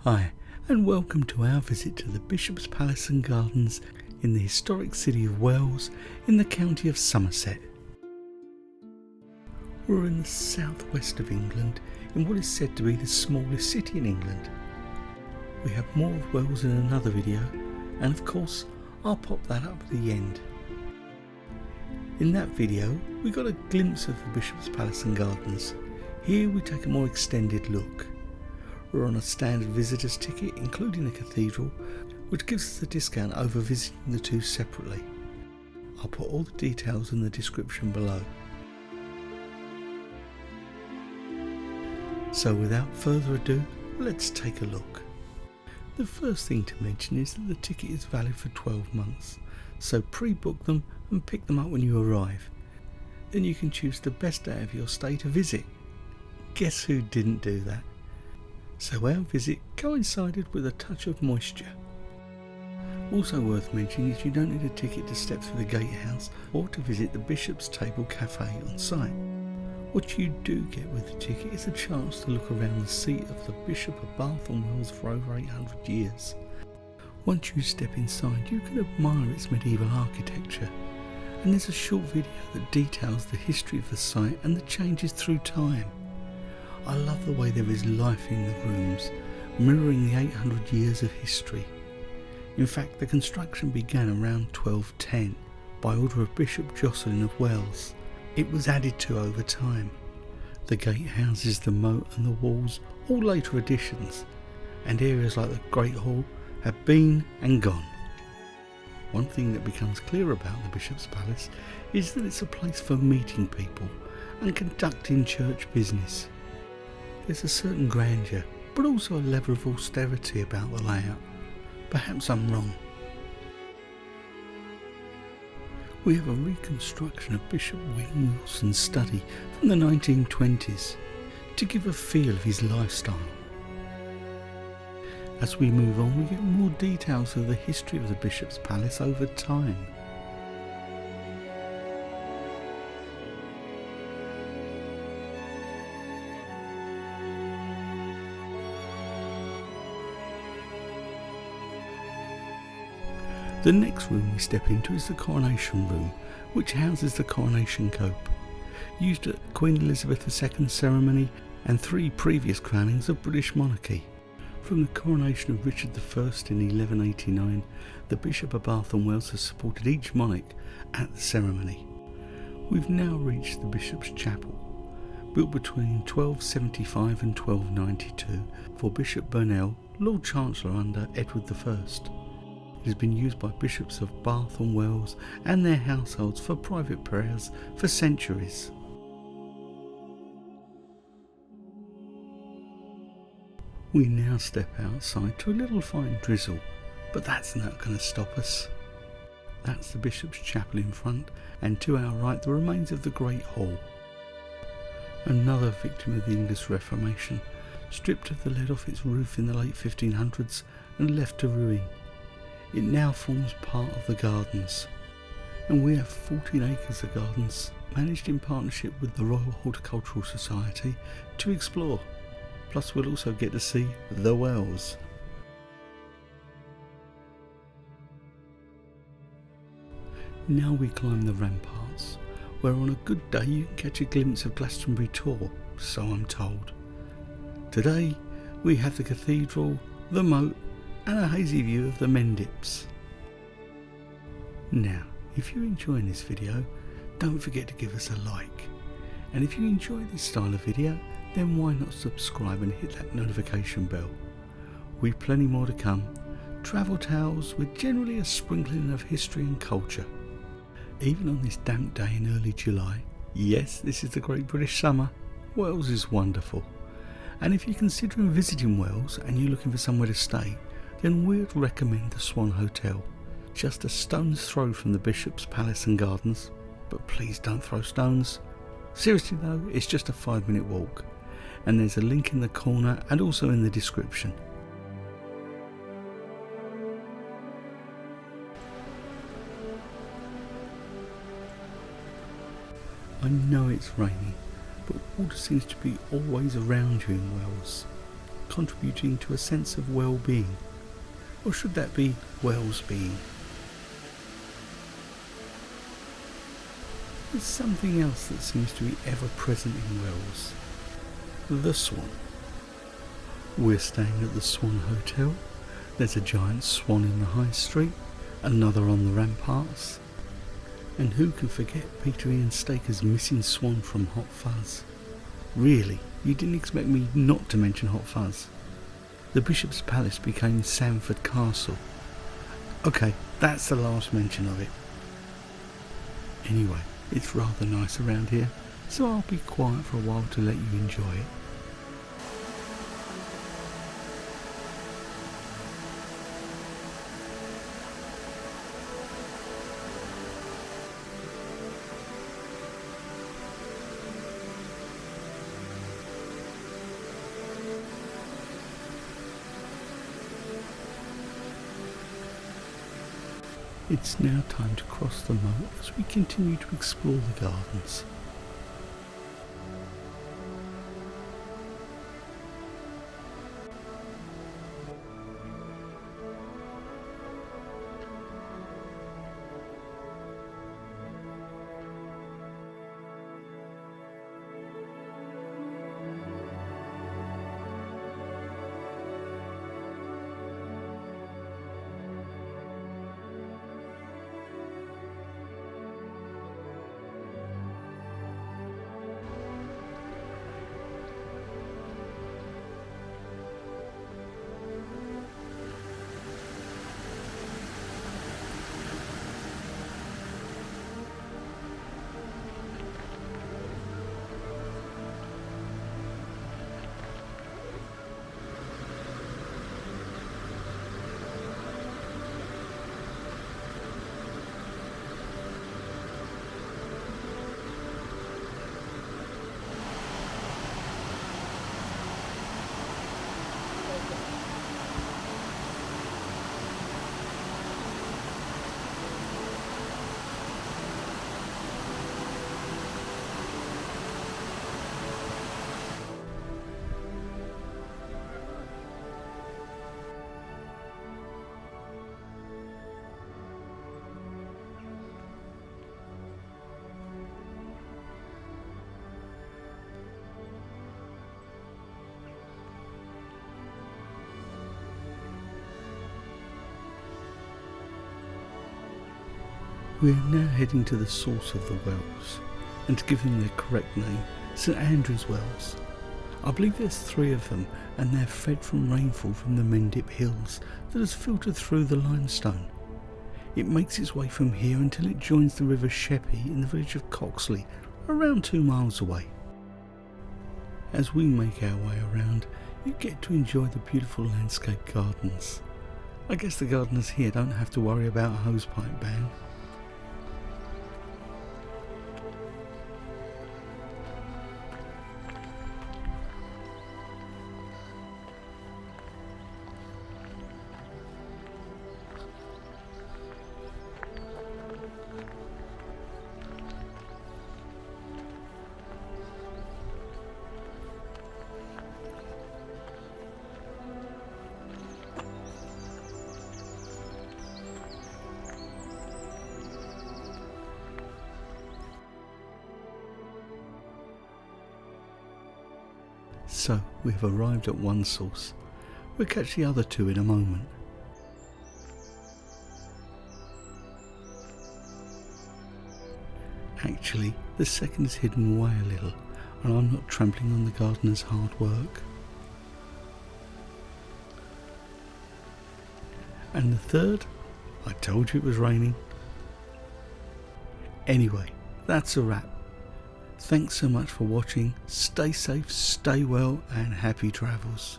Hi, and welcome to our visit to the Bishop's Palace and Gardens in the historic city of Wells in the county of Somerset. We're in the southwest of England in what is said to be the smallest city in England. We have more of Wells in another video, and of course I'll pop that up at the end. In that video we got a glimpse of the Bishop's Palace and Gardens. Here we take a more extended look. We're on a standard visitor's ticket including the Cathedral, which gives us a discount over visiting the two separately. I'll put all the details in the description below. So without further ado, let's take a look. The first thing to mention is that the ticket is valid for 12 months, so pre-book them and pick them up when you arrive. Then you can choose the best day of your stay to visit. Guess who didn't do that? So our visit coincided with a touch of moisture. Also worth mentioning is you don't need a ticket to step through the gatehouse or to visit the Bishop's Table Cafe on site. What you do get with the ticket is a chance to look around the seat of the Bishop of Bath and Wells for over 800 years. Once you step inside, you can admire its medieval architecture, and there's a short video that details the history of the site and the changes through time. I love the way there is life in the rooms, mirroring the 800 years of history. In fact, the construction began around 1210 by order of Bishop Jocelyn of Wells. It was added to over time. The gatehouses, the moat and the walls, all later additions, and areas like the Great Hall have been and gone. One thing that becomes clear about the Bishop's Palace is that it's a place for meeting people and conducting church business. There's a certain grandeur, but also a level of austerity about the layout. Perhaps I'm wrong. We have a reconstruction of Bishop William Wilson's study from the 1920s to give a feel of his lifestyle. As we move on, we get more details of the history of the Bishop's Palace over time. The next room we step into is the coronation room, which houses the coronation cope, used at Queen Elizabeth II's ceremony and 3 previous crownings of British monarchy. From the coronation of Richard I in 1189, the Bishop of Bath and Wells has supported each monarch at the ceremony. We've now reached the Bishop's Chapel, built between 1275 and 1292 for Bishop Burnell, Lord Chancellor under Edward I. It has been used by bishops of Bath and Wells and their households for private prayers for centuries. We now step outside to a little fine drizzle, but that's not going to stop us. That's the Bishop's Chapel in front, and to our right the remains of the Great Hall. Another victim of the English Reformation, stripped of the lead off its roof in the late 1500s and left to ruin. It now forms part of the gardens, and we have 14 acres of gardens managed in partnership with the Royal Horticultural Society to explore. Plus we'll also get to see the Wells. Now we climb the ramparts, where on a good day you can catch a glimpse of Glastonbury Tor, so I'm told. Today we have the Cathedral, the moat and a hazy view of the Mendips. Now, if you're enjoying this video, don't forget to give us a like. And if you enjoy this style of video, then why not subscribe and hit that notification bell. We've plenty more to come, travel tales with generally a sprinkling of history and culture. Even on this damp day in early July, yes, this is the Great British Summer, Wells is wonderful. And if you're considering visiting Wells and you're looking for somewhere to stay, then we'd recommend the Swan Hotel, just a stone's throw from the Bishop's Palace and Gardens, but please don't throw stones. Seriously though, it's just a 5-minute walk, and there's a link in the corner and also in the description. I know it's raining, but water seems to be always around you in Wells. contributing to a sense of well-being. Or should that be Wells-being? There's something else that seems to be ever present in Wells. The Swan. We're staying at the Swan Hotel. There's a giant swan in the high street, another on the ramparts. And who can forget Peter Ian Staker's missing swan from Hot Fuzz? Really, you didn't expect me not to mention Hot Fuzz. The Bishop's Palace became Sandford Castle. Okay, that's the last mention of it. Anyway, it's rather nice around here, so I'll be quiet for a while to let you enjoy it. It's now time to cross the moat as we continue to explore the gardens. We are now heading to the source of the wells, and to give them their correct name, St Andrew's Wells. I believe there's 3 of them, and they're fed from rainfall from the Mendip Hills that has filtered through the limestone. It makes its way from here until it joins the River Sheppey in the village of Coxley, around 2 miles away. As we make our way around, you get to enjoy the beautiful landscape gardens. I guess the gardeners here don't have to worry about a hosepipe ban. So, we have arrived at one source. We'll catch the other 2 in a moment. Actually, the second is hidden away a little, and I'm not trampling on the gardener's hard work. And the third? I told you it was raining. Anyway, that's a wrap. Thanks so much for watching. Stay safe, stay well, and happy travels.